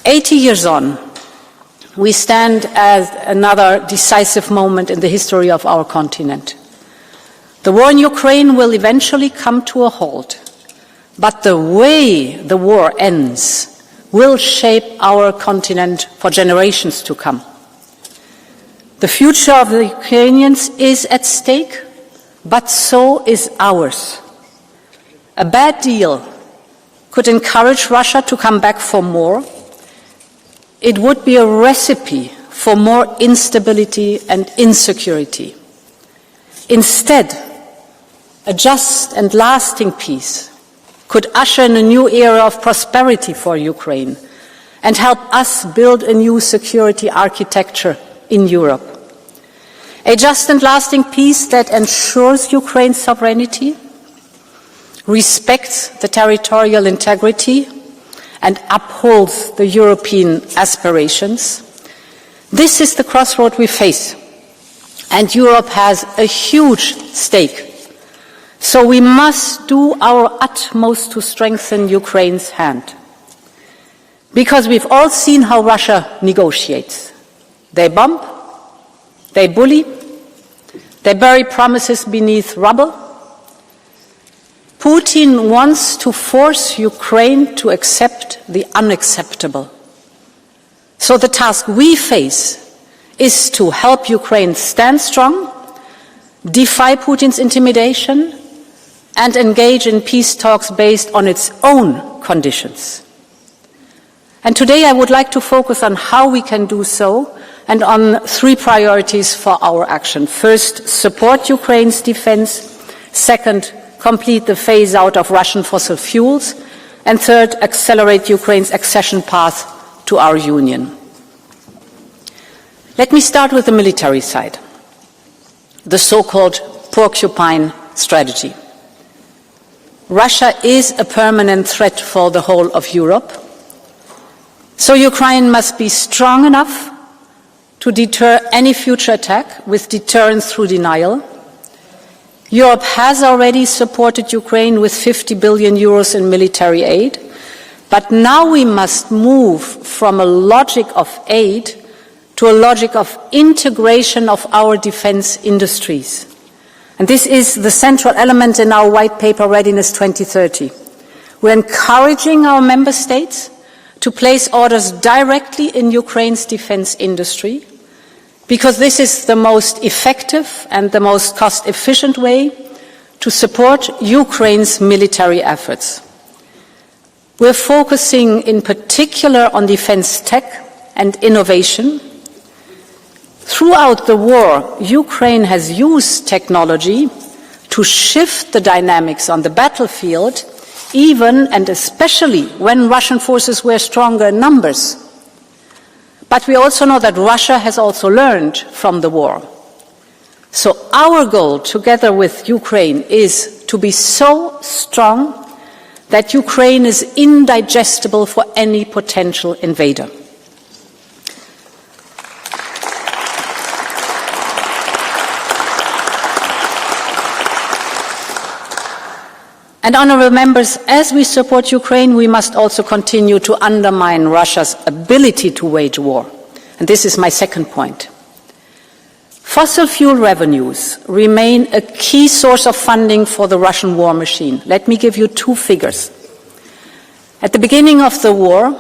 80 years on, we stand at another decisive moment in the history of our continent. The war in Ukraine will eventually come to a halt, but the way the war ends will shape our continent for generations to come. The future of the Ukrainians is at stake, but so is ours. A bad deal could encourage Russia to come back for more. It would be a recipe for more instability and insecurity. Instead, a just and lasting peace could usher in a new era of prosperity for Ukraine and help us build a new security architecture in Europe. A just and lasting peace that ensures Ukraine's sovereignty, respects the territorial integrity, and upholds the European aspirations. This is the crossroad we face, and Europe has a huge stake. So we must do our utmost to strengthen Ukraine's hand. Because we've all seen how Russia negotiates. They bomb, they bully, they bury promises beneath rubble. Putin wants to force Ukraine to accept the unacceptable. So the task we face is to help Ukraine stand strong, defy Putin's intimidation, and engage in peace talks based on its own conditions. And today I would like to focus on how we can do so and on three priorities for our action. First, support Ukraine's defense. Second, complete the phase-out of Russian fossil fuels. And third, accelerate Ukraine's accession path to our Union. Let me start with the military side, the so-called Porcupine strategy. Russia is a permanent threat for the whole of Europe, so Ukraine must be strong enough to deter any future attack with deterrence through denial. Europe has already supported Ukraine with 50 billion euros in military aid, but now we must move from a logic of aid to a logic of integration of our defense industries. And this is the central element in our white paper Readiness 2030. We're encouraging our member states to place orders directly in Ukraine's defense industry, because this is the most effective and the most cost-efficient way to support Ukraine's military efforts. We're focusing in particular on defense tech and innovation. Throughout the war, Ukraine has used technology to shift the dynamics on the battlefield, even and especially when Russian forces were stronger in numbers. But we also know that Russia has also learned from the war. So our goal, together with Ukraine, is to be so strong that Ukraine is indigestible for any potential invader. And honourable members, as we support Ukraine, we must also continue to undermine Russia's ability to wage war. And this is my second point. Fossil fuel revenues remain a key source of funding for the Russian war machine. Let me give you two figures. At the beginning of the war,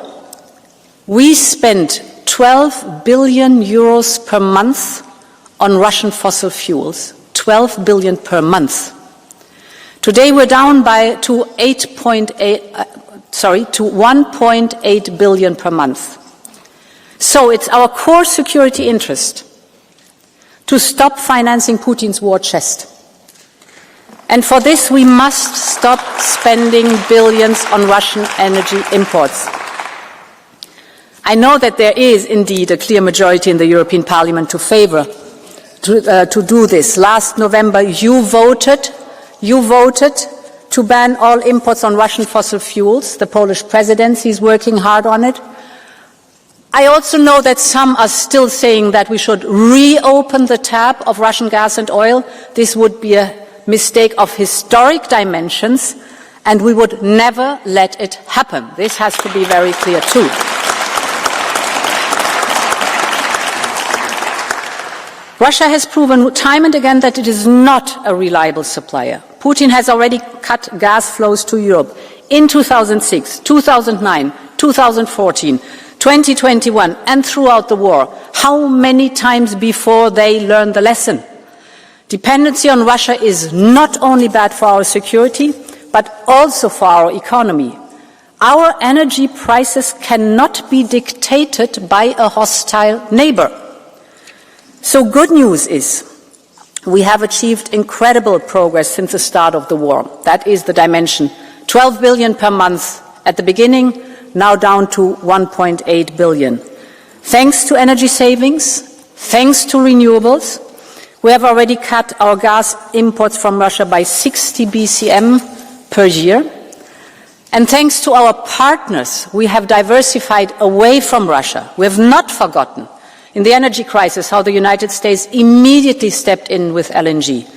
we spent 12 billion euros per month on Russian fossil fuels. 12 billion per month. Today we're down to 1.8 billion per month. So it's our core security interest to stop financing Putin's war chest. And for this we must stop spending billions on Russian energy imports. I know that there is indeed a clear majority in the European Parliament to favour to do this. Last November you voted to ban all imports on Russian fossil fuels. The Polish presidency is working hard on it. I also know that some are still saying that we should reopen the tap of Russian gas and oil. This would be a mistake of historic dimensions, and we would never let it happen. This has to be very clear too. Russia has proven time and again that it is not a reliable supplier. Putin has already cut gas flows to Europe in 2006, 2009, 2014, 2021 and throughout the war. How many times before they learned the lesson? Dependency on Russia is not only bad for our security, but also for our economy. Our energy prices cannot be dictated by a hostile neighbor. So good news is we have achieved incredible progress since the start of the war. That is the dimension. 12 billion per month at the beginning, now down to 1.8 billion. Thanks to energy savings, thanks to renewables, we have already cut our gas imports from Russia by 60 BCM per year. And thanks to our partners, we have diversified away from Russia. We have not forgotten in the energy crisis how the United States immediately stepped in with LNG,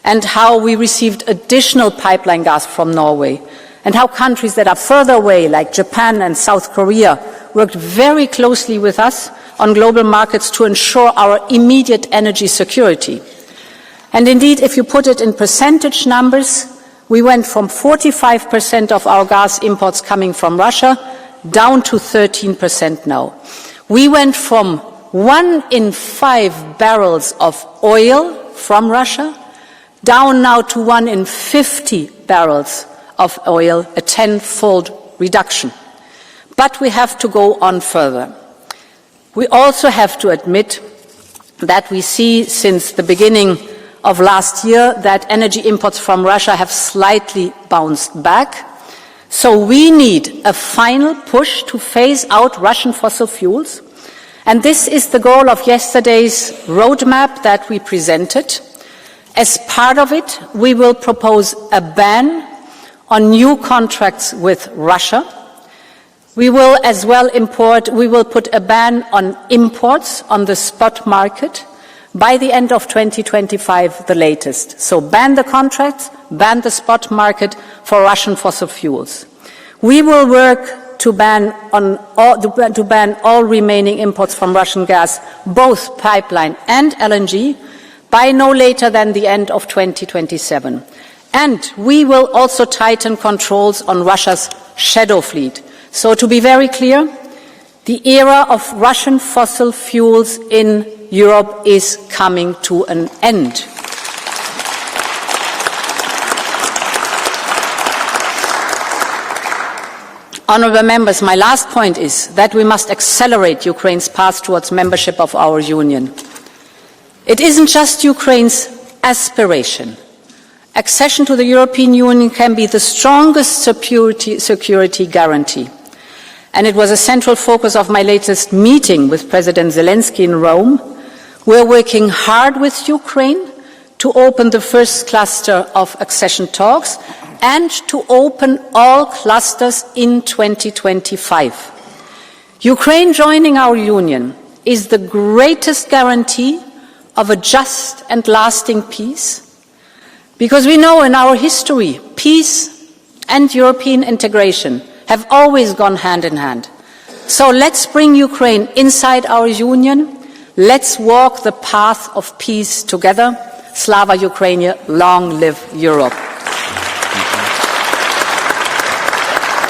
and how we received additional pipeline gas from Norway, and how countries that are further away, like Japan and South Korea, worked very closely with us on global markets to ensure our immediate energy security. And indeed, if you put it in percentage numbers, we went from 45% of our gas imports coming from Russia down to 13% now. We went from 1 in 5 barrels of oil from Russia down now to 1 in 50 barrels of oil, a 10-fold reduction. But we have to go on further. We also have to admit that we see since the beginning of last year that energy imports from Russia have slightly bounced back. So we need a final push to phase out Russian fossil fuels. And this is the goal of yesterday's roadmap that we presented. As part of it, we will propose a ban on new contracts with Russia. We will as well put a ban on imports on the spot market by the end of 2025, the latest. So ban the contracts, ban the spot market for Russian fossil fuels. We will work to ban all remaining imports from Russian gas, both pipeline and LNG, by no later than the end of 2027. And we will also tighten controls on Russia's shadow fleet. So to be very clear, the era of Russian fossil fuels in Europe is coming to an end. Honourable members, my last point is that we must accelerate Ukraine's path towards membership of our Union. It isn't just Ukraine's aspiration. Accession to the European Union can be the strongest security guarantee. And it was a central focus of my latest meeting with President Zelensky in Rome. We're working hard with Ukraine to open the first cluster of accession talks and to open all clusters in 2025. Ukraine joining our Union is the greatest guarantee of a just and lasting peace, because we know in our history, peace and European integration have always gone hand in hand. So let's bring Ukraine inside our Union. Let's walk the path of peace together. Slava Ukraini, long live Europe.